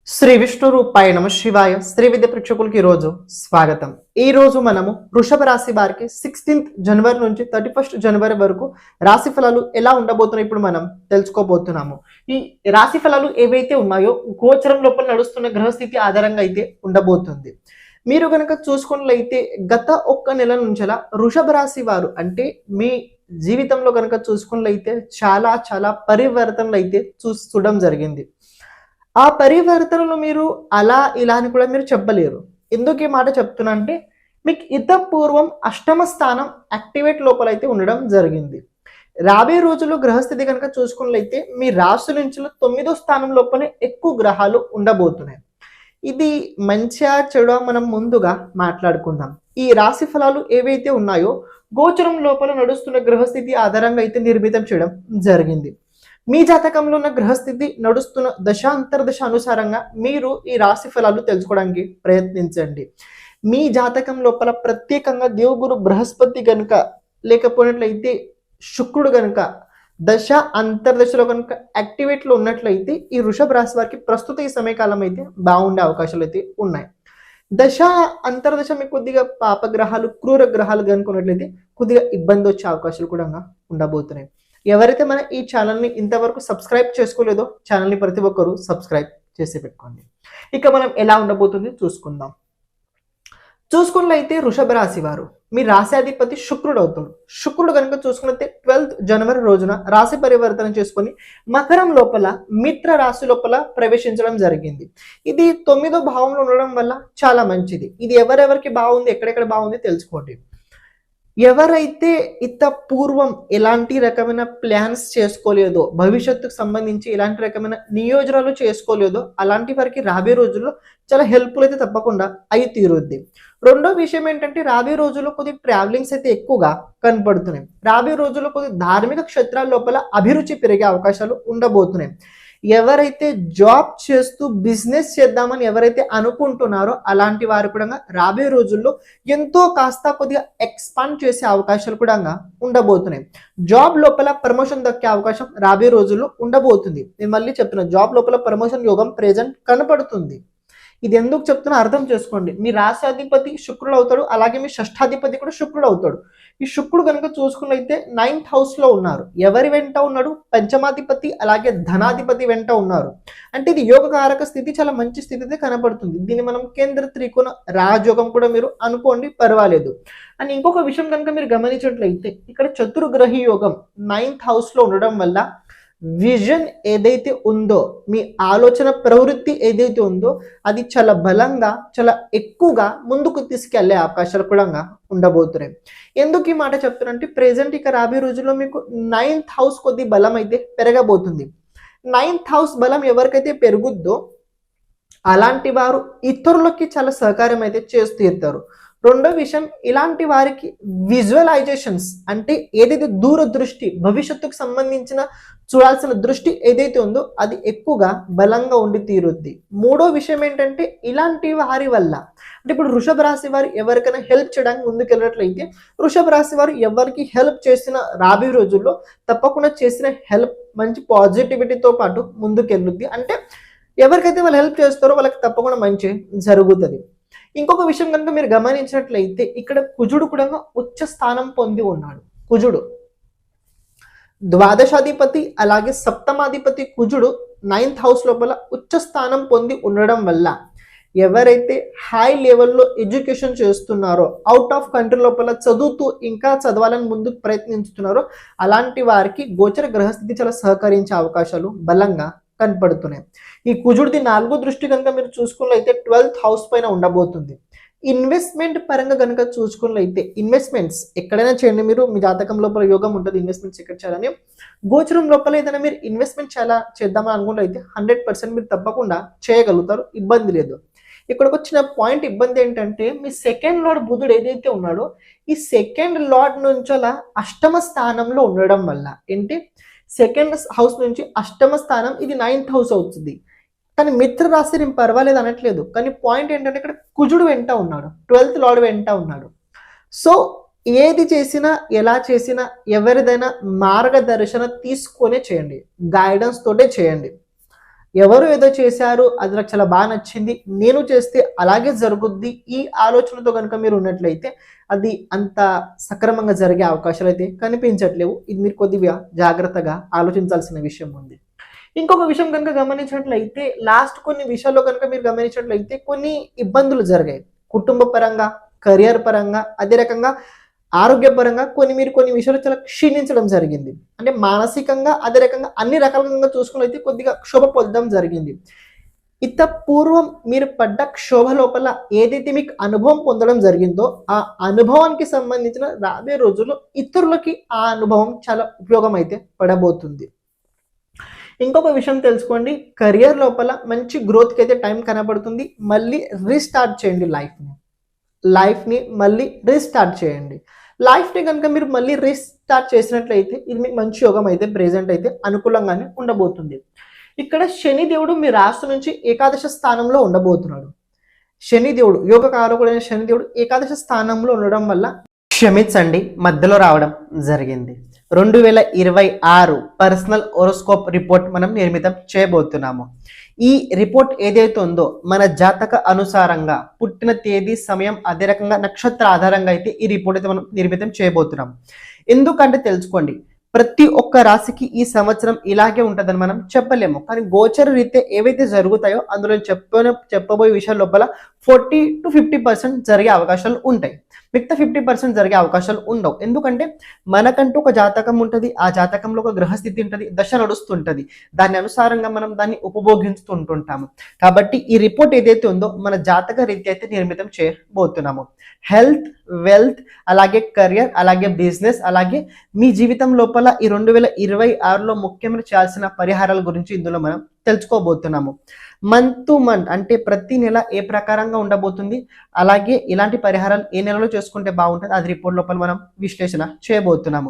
శ్రీ విష్ణు రూపాయ నమ శివాయ శ్రీ విద్య ప్రేక్షకులకి ఈరోజు స్వాగతం. ఈ రోజు మనము వృషభ రాశి వారికి 16th జనవరి నుంచి 31st జనవరి వరకు రాశి ఫలాలు ఎలా ఉండబోతున్నాయి ఇప్పుడు మనం తెలుసుకోబోతున్నాము. ఈ రాశి ఫలాలు ఏవైతే ఉన్నాయో గోచరం లోపల నడుస్తున్న గ్రహస్థితి ఆధారంగా అయితే ఉండబోతుంది. మీరు కనుక చూసుకున్నట్లయితే గత ఒక్క నెల నుంచలా వృషభ రాశి వారు అంటే మీ జీవితంలో కనుక చూసుకున్నట్లయితే చాలా చాలా పరివర్తనలు అయితే చూడడం జరిగింది. ఆ పరివర్తనలు మీరు అలా ఇలా అని కూడా మీరు చెప్పలేరు. ఎందుకు ఈ మాట చెప్తున్నా అంటే మీకు పూర్వం అష్టమ స్థానం యాక్టివేట్ లోపల అయితే ఉండడం జరిగింది. రాబోయే రోజుల్లో గ్రహస్థితి కనుక చూసుకున్నట్లయితే మీ రాశి నుంచి 9వ స్థానం లోపలే ఎక్కువ గ్రహాలు ఉండబోతున్నాయి. ఇది మంచిగా చెడు మనం ముందుగా మాట్లాడుకుందాం. ఈ రాశి ఫలాలు ఏవైతే ఉన్నాయో గోచరం లోపల నడుస్తున్న గ్రహస్థితి ఆధారంగా అయితే నిర్మితం చేయడం జరిగింది. మీ జాతకంలో ఉన్న గ్రహస్థితి నడుస్తున్న దశాంతర్దశ అనుసారంగా మీరు ఈ రాశి ఫలాలు తెలుసుకోవడానికి ప్రయత్నించండి. మీ జాతకం లోపల ప్రత్యేకంగా దేవుగురు బృహస్పతి గనుక లేకపోయినట్లయితే శుక్రుడు గనుక దశ అంతర్దశలో కనుక యాక్టివేట్లో ఉన్నట్లయితే ఈ వృషభ రాశి వారికి ప్రస్తుత ఈ సమయకాలం అయితే బాగుండే అవకాశాలు అయితే ఉన్నాయి. దశ అంతర్దశ మీకు కొద్దిగా పాపగ్రహాలు క్రూర గ్రహాలు కనుకున్నట్లయితే కొద్దిగా ఇబ్బంది వచ్చే అవకాశాలు కూడా ఉండబోతున్నాయి. ఎవరైతే మన ఈ ఛానల్ని ఇంతవరకు సబ్స్క్రైబ్ చేసుకోలేదో ఛానల్ని ప్రతి ఒక్కరూ సబ్స్క్రైబ్ చేసి పెట్టుకోండి. ఇక మనం ఎలా ఉండబోతుంది చూసుకుందాం. చూసుకున్నట్లయితే వృషభ రాశి వారు మీ రాశాధిపతి శుక్రుడు అవుతాడు. శుక్రుడు కనుక చూసుకున్నట్లయితే 12th జనవరి రోజున రాశి పరివర్తన చేసుకొని మకరం లోపల మిత్ర రాశి లోపల ప్రవేశించడం జరిగింది. ఇది 9వ భావంలో ఉండడం వల్ల చాలా మంచిది. ఇది ఎవరెవరికి బాగుంది ఎక్కడెక్కడ బాగుంది తెలుసుకోండి. ఎవరైతే పూర్వం ఎలాంటి రకమైన ప్లాన్స్ చేసుకోలేదో భవిష్యత్తుకు సంబంధించి ఎలాంటి రకమైన నియోజనాలు చేసుకోలేదో అలాంటి వారికి రాబోయే రోజుల్లో చాలా హెల్ప్ఫుల్ అయితే తప్పకుండా అయి తీరుద్ది. రెండో విషయం ఏంటంటే రాబోయే రోజుల్లో కొద్దిగా ట్రావెలింగ్స్ అయితే ఎక్కువగా కనపడుతున్నాయి. రాబోయే రోజుల్లో కొద్దిగా ధార్మిక క్షేత్రాల లోపల అభిరుచి పెరిగే అవకాశాలు ఉండబోతున్నాయి. ఎవరైతే జాబ్ చేస్తూ బిజినెస్ చేద్దామని ఎవరైతే అనుకుంటున్నారో అలాంటి వారు కూడా రాబోయే రోజుల్లో ఎంతో కాస్త కొద్దిగా ఎక్స్పాండ్ చేసే అవకాశాలు కూడా ఉండబోతున్నాయి. జాబ్ లోపల ప్రమోషన్ దక్కే అవకాశం రాబోయే రోజుల్లో ఉండబోతుంది. నేను మళ్ళీ చెప్తున్నా, జాబ్ లోపల ప్రమోషన్ యోగం ప్రెజెంట్ కనపడుతుంది. ఇది ఎందుకు చెప్తున్నా అర్థం చేసుకోండి. మీ రాశాధిపతి శుక్రుడు అవుతాడు, అలాగే మీ షష్ఠాధిపతి కూడా శుక్రుడు అవుతాడు. ఈ శుక్రుడు కనుక చూసుకున్నైతే 9th హౌస్ లో ఉన్నారు. ఎవరి వెంట ఉన్నాడు? పంచమాధిపతి అలాగే ధనాధిపతి వెంట ఉన్నారు. అంటే ఇది యోగకారక స్థితి, చాలా మంచి స్థితి అయితే కనపడుతుంది. దీన్ని మనం కేంద్ర త్రికోణ రాజయోగం కూడా మీరు అనుకోండి, పర్వాలేదు. అండ్ ఇంకొక విషయం కనుక మీరు గమనించినట్లయితే ఇక్కడ చతుర్గ్రహి యోగం 9th హౌస్ లో ఉండడం వల్ల విజన్ ఏదైతే ఉందో, మీ ఆలోచన ప్రవృత్తి ఏదైతే ఉందో అది చాలా బలంగా చాలా ఎక్కువగా ముందుకు తీసుకెళ్లే అవకాశాలు కూడా ఉండబోతున్నాయి. ఎందుకు ఈ మాట చెప్తున్నారంటే ప్రెసెంట్ ఇక రాబోయే రోజుల్లో మీకు 9th హౌస్ కొద్ది బలం అయితే పెరగబోతుంది. 9th హౌస్ బలం ఎవరికైతే పెరుగుద్దో అలాంటి వారు ఇతరులకి చాలా సహకారం అయితే చేస్తూ తీరుతారు. రెండో విషయం, ఇలాంటి వారికి విజువలైజేషన్స్ అంటే ఏదైతే దూరదృష్టి భవిష్యత్తుకు సంబంధించిన చూడాల్సిన దృష్టి ఏదైతే ఉందో అది ఎక్కువగా బలంగా ఉండి తీరుద్ది. మూడో విషయం ఏంటంటే ఇలాంటి వారి వల్ల అంటే ఇప్పుడు వృషభ రాశి వారు ఎవరికైనా హెల్ప్ చేయడానికి ముందుకెళ్ళినట్లయితే వృషభ రాశి వారు ఎవరికి హెల్ప్ చేసిన రాబోయే రోజుల్లో తప్పకుండా చేసిన హెల్ప్ మంచి పాజిటివిటీతో పాటు ముందుకెళ్ళుద్ది. అంటే ఎవరికైతే వాళ్ళు హెల్ప్ చేస్తారో వాళ్ళకి తప్పకుండా మంచి జరుగుతుంది. ఇంకొక విషయం కనుక మీరు గమనించినట్లయితే ఇక్కడ కుజుడు కూడా ఉచ్చ స్థానం పొంది ఉన్నాడు. కుజుడు ద్వాదశాధిపతి అలాగే సప్తమాధిపతి కుజుడు 9th హౌస్ లోపల ఉచ్చ స్థానం పొంది ఉండడం వల్ల ఎవరైతే హై లెవెల్లో ఎడ్యుకేషన్ చేస్తున్నారో, అవుట్ ఆఫ్ కంట్రీ లోపల చదువుతూ ఇంకా చదవాలని ముందుకు ప్రయత్నిస్తున్నారో అలాంటి వారికి గోచర గ్రహస్థితి చాలా సహకరించే అవకాశాలు బలంగా కనపడుతున్నాయి. ఈ కుజుడిది 4వ దృష్టి కనుక మీరు చూసుకున్నట్లయితే 12th హౌస్ పైన ఉండబోతుంది. ఇన్వెస్ట్మెంట్ పరంగా కనుక చూసుకున్నట్లయితే ఇన్వెస్ట్మెంట్స్ ఎక్కడైనా చేయండి. మీరు మీ జాతకం లోపల యోగం ఉంటుంది ఇన్వెస్ట్మెంట్స్ ఎక్కడ చేయాలని. గోచరం లోపల ఏదైనా మీరు ఇన్వెస్ట్మెంట్ చేద్దామని అనుకున్నట్లయితే 100% మీరు తప్పకుండా చేయగలుగుతారు, ఇబ్బంది లేదు. ఇక్కడికి వచ్చిన పాయింట్ ఇబ్బంది ఏంటంటే మీ సెకండ్ లార్డ్ బుధుడు ఏదైతే ఉన్నాడో ఈ సెకండ్ లార్డ్ నుంచి అలా అష్టమ స్థానంలో ఉండడం వల్ల ఏంటి సెకండ్ హౌస్ నుంచి అష్టమ స్థానం ఇది 9th హౌస్ అవుతుంది. కానీ మిత్ర రాశి నేను పర్వాలేదు అనట్లేదు, కానీ పాయింట్ ఏంటంటే ఇక్కడ కుజుడు వెంట ఉన్నాడు, 12th లార్డ్ వెంట ఉన్నాడు. సో ఏది చేసినా ఎలా చేసినా ఎవరిదైనా మార్గదర్శన తీసుకొనే చేయండి, గైడెన్స్ తోటే చేయండి. ఎవరు ఏదో చేశారు, అది నాకు చాలా బాగా నచ్చింది, నేను చేస్తే అలాగే జరుగుద్ది, ఈ ఆలోచనతో కనుక మీరు ఉన్నట్లయితే అది అంత సక్రమంగా జరిగే అవకాశాలు అయితే కనిపించట్లేవు. ఇది మీరు కొద్దిగా జాగ్రత్తగా ఆలోచించాల్సిన విషయం ఉంది. ఇంకొక విషయం కనుక గమనించినట్లయితే లాస్ట్ కొన్ని విషయాల్లో కనుక మీరు గమనించినట్లయితే కొన్ని ఇబ్బందులు జరిగాయి. కుటుంబ పరంగా, కెరియర్ పరంగా, అదే రకంగా ఆరోగ్యపరంగా కొన్ని విషయాలు చాలా క్షీణించడం జరిగింది. అంటే మానసికంగా, అదే రకంగా అన్ని రకాలుగా చూసుకున్నైతే కొద్దిగా క్షోభ పొందడం జరిగింది. ఇంత పూర్వం మీరు పడ్డ క్షోభ లోపల ఏదైతే మీకు అనుభవం పొందడం జరిగిందో ఆ అనుభవానికి సంబంధించిన రాబోయే రోజుల్లో ఇతరులకి ఆ అనుభవం చాలా ఉపయోగం అయితే పడబోతుంది. ఇంకొక విషయం తెలుసుకోండి, కెరియర్ లోపల మంచి గ్రోత్కి అయితే టైం కనబడుతుంది. మళ్ళీ రీస్టార్ట్ చేయండి లైఫ్ని మళ్ళీ రీస్టార్ట్ చేయండి. లైఫ్ని కనుక మీరు మళ్ళీ రీస్టార్ట్ చేసినట్లయితే ఇది మీకు మంచి యోగం అయితే ప్రెజెంట్ అయితే అనుకూలంగానే ఉండబోతుంది. ఇక్కడ శనిదేవుడు మీ రాశి నుంచి ఏకాదశ స్థానంలో ఉండబోతున్నాడు. శనిదేవుడు యోగకారకుడైన శనిదేవుడు ఏకాదశ స్థానంలో ఉండడం వల్ల క్షమించండి మధ్యలో రావడం జరిగింది. 2026 పర్సనల్ హోరోస్కోప్ రిపోర్ట్ మనం నిర్మితం చేయబోతున్నాము. ఈ రిపోర్ట్ ఏదైతే ఉందో మన జాతక అనుసారంగా పుట్టిన తేదీ, సమయం, అదే రకంగా నక్షత్ర ఆధారంగా అయితే ఈ రిపోర్ట్ అయితే మనం నిర్మితం చేయబోతున్నాం. ఎందుకంటే తెలుసుకోండి, ప్రతి ఒక్క రాశికి ఈ సంవత్సరం ఇలాగే ఉంటుందని మనం చెప్పలేము. కానీ గోచర రీత్యా ఏవైతే జరుగుతాయో అందులో చెప్పబోయే విషయాల లోపల 40 to 50% జరిగే అవకాశాలు ఉంటాయి. మిగతా 50% జరిగే అవకాశాలు ఉండవు. ఎందుకంటే మనకంటూ ఒక జాతకం ఉంటుంది, ఆ జాతకంలో ఒక గ్రహస్థితి ఉంటుంది, దశ నడుస్తుంటుంది, దాని అనుసారంగా మనం దాన్ని ఉపభోగిస్తుంటుంటాము. కాబట్టి ఈ రిపోర్ట్ ఏదైతే ఉందో మన జాతక రీత్యా అయితే నిర్మితం చేయబోతున్నాము. హెల్త్, వెల్త్, అలాగే కెరియర్, అలాగే బిజినెస్, అలాగే మీ జీవితం లోపల ఈ 2026లో ముఖ్యమైన చేయాల్సిన పరిహారాల గురించి ఇందులో మనం తెలుసుకోబోతున్నాము. మంత్ టు మంత్ అంటే ప్రతి నెల ఏ ప్రకారంగా ఉండబోతుంది, అలాగే ఇలాంటి పరిహారాలు ఏ నెలలో చేసుకుంటే బాగుంటుంది, అది రిపోర్ట్ లోపల మనం విశ్లేషణ చేయబోతున్నాము.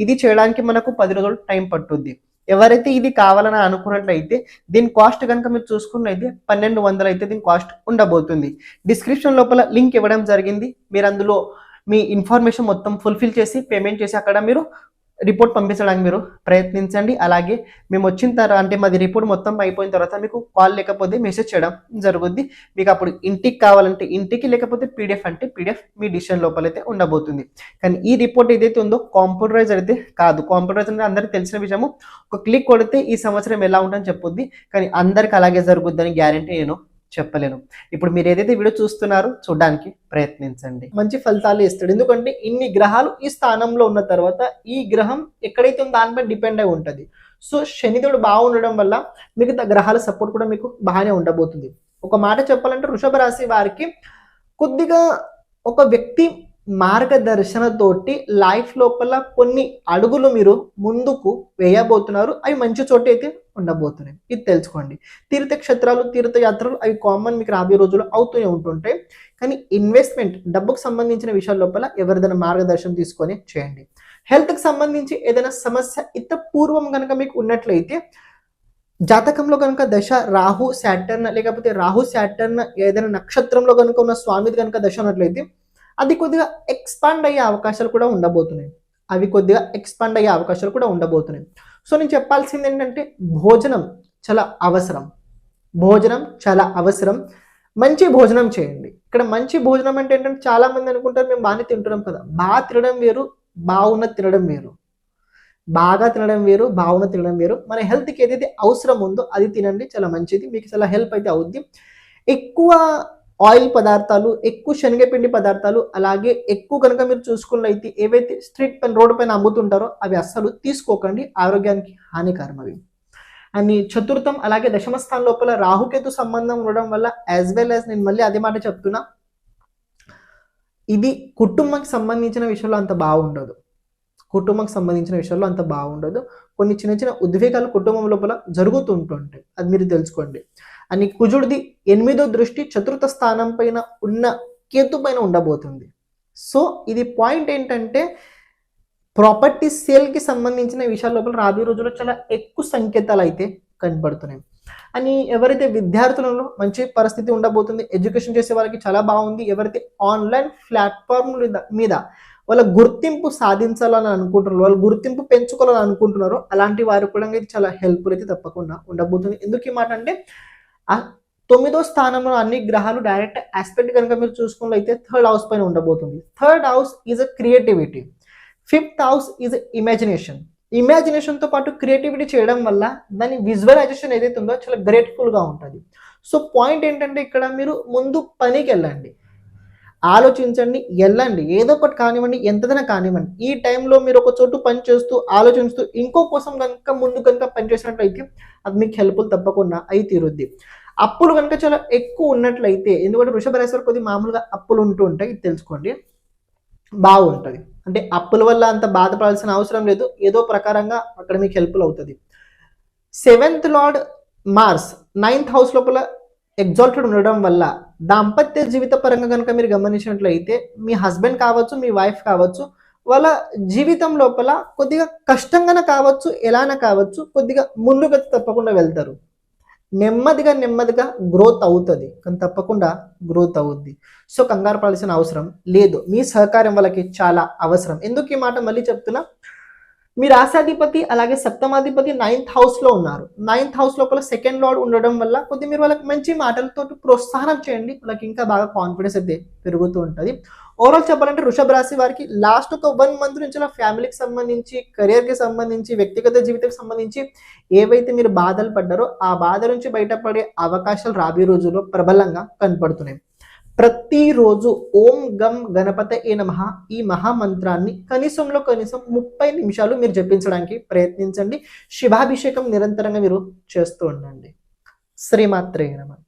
ఇది చేయడానికి మనకు 10 రోజులు టైం పట్టుద్ది. ఎవరైతే ఇది కావాలని అనుకున్నట్లయితే దీని కాస్ట్ కనుక మీరు చూసుకున్నట్లయితే 1200 అయితే దీని కాస్ట్ ఉండబోతుంది. డిస్క్రిప్షన్ లోపల లింక్ ఇవ్వడం జరిగింది. మీరు అందులో మీ ఇన్ఫర్మేషన్ మొత్తం ఫుల్ఫిల్ చేసి పేమెంట్ చేసి అక్కడ మీరు రిపోర్ట్ పంపించడానికి మీరు ప్రయత్నించండి. అలాగే మేము వచ్చిన తర్వాత అంటే మాది రిపోర్ట్ మొత్తం అయిపోయిన తర్వాత మీకు కాల్ లేకపోతే మెసేజ్ చేయడం జరుగుద్ది. మీకు అప్పుడు ఇంటికి కావాలంటే ఇంటికి, లేకపోతే పీడిఎఫ్ అంటే పీడిఎఫ్ మీ డిసిషన్ లోపలైతే ఉండబోతుంది. కానీ ఈ రిపోర్ట్ ఏదైతే ఉందో కాంప్యూటరైజ్ అయితే కాదు. కాంప్యూటరైజ్ అంటే అందరికీ తెలిసిన విషయము, ఒక క్లిక్ కొడితే ఈ సంవత్సరం ఎలా ఉంటుందని చెప్పుద్ది. కానీ అందరికి అలాగే జరుగుద్దని గ్యారంటీ నేను చెప్పలేను. ఇప్పుడు మీరు ఏదైతే వీడియో చూస్తున్నారో చూడడానికి ప్రయత్నించండి, మంచి ఫలితాలు ఇస్తాడు. ఎందుకంటే ఇన్ని గ్రహాలు ఈ స్థానంలో ఉన్న తర్వాత ఈ గ్రహం ఎక్కడైతే ఉందో దానిపై డిపెండ్ అయి ఉంటుంది. సో శనిదేవుడు బాగుండడం వల్ల మిగతా గ్రహాల సపోర్ట్ కూడా మీకు బాగానే ఉండబోతుంది. ఒక మాట చెప్పాలంటే వృషభ రాశి వారికి కొద్దిగా ఒక వ్యక్తి మార్గదర్శనతోటి లైఫ్ లోపల కొన్ని అడుగులు మీరు ముందుకు వేయబోతున్నారు. అవి మంచి చోటు అయితే ఉండబోతున్నాయి, ఇది తెలుసుకోండి. తీర్థక్షేత్రాలు, తీర్థయాత్రలు అవి కామన్ మీకు రాబోయే రోజుల్లో అవుతూనే ఉంటుంటాయి. కానీ ఇన్వెస్ట్మెంట్, డబ్బుకు సంబంధించిన విషయాల లోపల ఎవరిదైనా మార్గదర్శనం తీసుకొని చేయండి. హెల్త్కి సంబంధించి ఏదైనా సమస్య ఇంత పూర్వం కనుక మీకు ఉన్నట్లయితే జాతకంలో కనుక దశ రాహు శాటర్న్, లేకపోతే రాహు శాటర్న్ ఏదైనా నక్షత్రంలో కనుక ఉన్న స్వామిది కనుక దశ ఉన్నట్లయితే అది కొద్దిగా ఎక్స్పాండ్ అయ్యే అవకాశాలు కూడా ఉండబోతున్నాయి. సో నేను చెప్పాల్సింది ఏంటంటే భోజనం చాలా అవసరం. మంచి భోజనం చేయండి. ఇక్కడ మంచి భోజనం అంటే ఏంటంటే చాలా మంది అనుకుంటారు మేము బాగానే తింటున్నాం కదా. బాగా తినడం వేరు, బాగున్న తినడం వేరు. బాగా తినడం వేరు, బాగున్న తినడం వేరు. మన హెల్త్కి ఏదైతే అవసరం ఉందో అది తినండి, చాలా మంచిది, మీకు చాలా హెల్ప్ అయితే అవుద్ది. ఎక్కువ ఆయిల్ పదార్థాలు, ఎక్కువ శనగపిండి పదార్థాలు, అలాగే ఎక్కువ కనుక మీరు చూసుకున్నట్లయితే ఏవైతే స్ట్రీట్ పైన, రోడ్డు పైన అమ్ముతుంటారో అవి అస్సలు తీసుకోకండి, ఆరోగ్యానికి హానికరం అవి. అని చతుర్థం అలాగే దశమ స్థానం లోపల రాహుకేతు సంబంధం ఉండడం వల్ల యాజ్ వెల్ యాజ్ నేను మళ్ళీ అదే మాట చెప్తున్నా, ఇది కుటుంబానికి సంబంధించిన విషయంలో అంత బాగుండదు. కొన్ని చిన్న చిన్న ఉద్వేగాలు కుటుంబం లోపల జరుగుతుంటుంటాయి, అది మీరు తెలుసుకోండి. అని కుజుడిది 8వ దృష్టి చతుర్థ స్థానం పైన ఉన్న కేతు పైన ఉండబోతుంది. సో ఇది పాయింట్ ఏంటంటే ప్రాపర్టీ సేల్కి సంబంధించిన విషయాల లోపల రాబోయే రోజుల్లో చాలా ఎక్కువ సంకేతాలు అయితే కనబడుతున్నాయి. అని ఎవరైతే విద్యార్థులలో మంచి పరిస్థితి ఉండబోతుంది, ఎడ్యుకేషన్ చేసే వాళ్ళకి చాలా బాగుంది. ఎవరైతే ఆన్లైన్ ప్లాట్ఫామ్ మీద వాళ్ళ గుర్తింపు సాధించాలని అనుకుంటున్నారు, వాళ్ళ గుర్తింపు పెంచుకోవాలని అనుకుంటున్నారు, అలాంటి వారు కూడా ఇది చాలా హెల్ప్ఫుల్ అయితే తప్పకుండా ఉండబోతుంది. ఎందుకు ఈ మాట అంటే ఆ 9వ స్థానంలో అన్ని గ్రహాలు డైరెక్ట్ ఆస్పెక్ట్ కనుక మీరు చూసుకున్నట్లయితే థర్డ్ హౌస్ పైన ఉండబోతుంది. Third house is a creativity, fifth house is imagination. ఇమాజినేషన్తో పాటు క్రియేటివిటీ చేయడం వల్ల దాని విజువలైజేషన్ ఏదైతే ఉందో చాలా గ్రేట్ఫుల్గా ఉంటుంది. సో పాయింట్ ఏంటంటే ఇక్కడ మీరు ముందు పనికి వెళ్ళండి, ఆలోచించండి, వెళ్ళండి, ఏదో ఒకటి కానివ్వండి, ఎంతదైనా కానివ్వండి. ఈ టైంలో మీరు ఒక చోటు పని చేస్తూ ఆలోచిస్తూ ఇంకో కోసం కనుక ముందు కనుక పనిచేసినట్లయితే అది మీకు హెల్ప్ఫుల్ తప్పకుండా అయి తీరుద్ది. అప్పులు కనుక చాలా ఎక్కువ ఉన్నట్లయితే, ఎందుకంటే వృషభ రాశి వారికి కొద్దిగా మామూలుగా అప్పులు ఉంటూ ఉంటాయి, ఇది తెలుసుకోండి, బాగుంటుంది. అంటే అప్పుల వల్ల అంత బాధపడాల్సిన అవసరం లేదు, ఏదో ప్రకారంగా అక్కడ మీకు హెల్ప్ఫుల్ అవుతుంది. 7th Lord Mars 9th house లోపల ఎగ్జాల్టెడ్ ఉండడం వల్ల దాంపత్య జీవిత పరంగా కనుక మీరు గమనించినట్లయితే మీ హస్బెండ్ కావచ్చు, మీ వైఫ్ కావచ్చు, వాళ్ళ జీవితం లోపల కొద్దిగా కష్టంగానే కావచ్చు, ఎలానే కావచ్చు, కొద్దిగా ముందుకు తప్పకుండా వెళ్తారు. నెమ్మదిగా గ్రోత్ అవుతుంది, కానీ తప్పకుండా గ్రోత్ అవుద్ది. సో కంగారు పడాల్సిన అవసరం లేదు, మీ సహకారం వాళ్ళకి చాలా అవసరం. ఎందుకు ఈ మాట మళ్ళీ చెప్తున్నా, మీ రాశాధిపతి అలాగే సప్తమాధిపతి 9th హౌస్లో ఉన్నారు. 9th హౌస్ లోపల సెకండ్ లార్డ్ ఉండడం వల్ల కొద్దిగా మీరు వాళ్ళకి మంచి మాటలతో ప్రోత్సాహం చేయండి, వాళ్ళకి ఇంకా బాగా కాన్ఫిడెన్స్ అయితే పెరుగుతూ ఉంటుంది. ఓవరాల్ చెప్పాలంటే వృషభ రాశి వారికి లాస్ట్ ఒక 1 మంత్ నుంచి అలా ఫ్యామిలీకి సంబంధించి, కెరియర్కి సంబంధించి, వ్యక్తిగత జీవితానికి సంబంధించి ఏవైతే మీరు బాధలు పడ్డారో ఆ బాధ నుంచి బయటపడే అవకాశాలు రాబోయే రోజుల్లో ప్రబలంగా కనపడుతున్నాయి. ప్రతిరోజు ఓం గం గణపతయే నమః ఈ మహామంత్రాన్ని కనీసం 30 నిమిషాలు మీరు జపించడానికి ప్రయత్నించండి. శివాభిషేకం నిరంతరంగా మీరు చేస్తూ ఉండండి. శ్రీమాత్రే నమః.